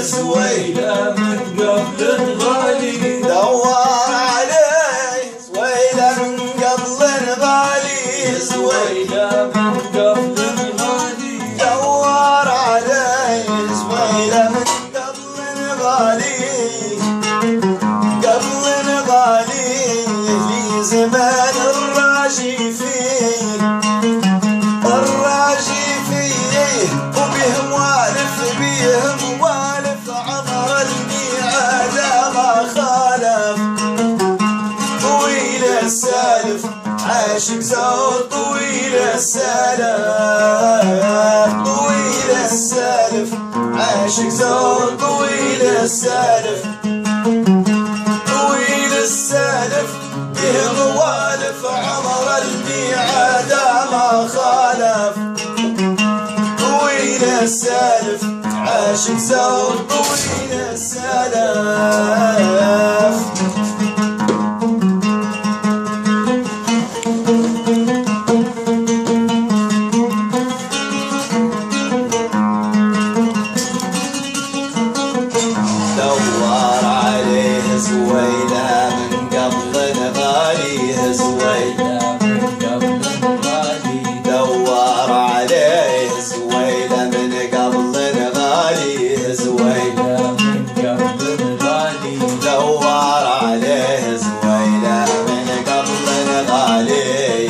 زويلة من قبل الغالي دور عليه زويلة من قبل الغالي زويلة من قبل الغالي دور عليه زويلة من قبل الغالي قبل الغالي لي زمان الراجي فيه وبهم والف عمر الميعاد ما خالف طويل السالف عاشق زود طويل السالف طويل السالف عاشق زود طويل السالف طويل السالف بهم والف عمر الميعاد ما خالف طويل السالف عاشق زود طويل السالف دور عليه زويلة من قبل الغالي زويلة من قبل الغالي دور عليه زويلة من قبل الغالي زويلة من قبل الغالي دور عليه زويلة من قبل الغالي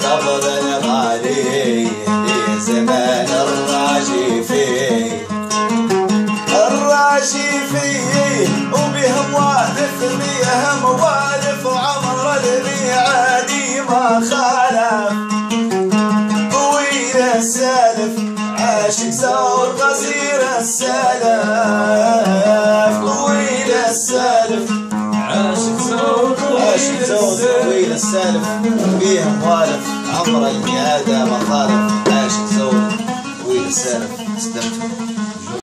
قبل الغالي لي زمان الراجي فيه الراجي فيه وبهم والف بهم والف عمر الميعادي ما خالف طويل السالف عاشق زور قصير السالف طويل السالف عاشق زود طويل السالف بهم والف عمر الميعاد ما خالف عاشق زور طويل السالف. استمتعوا.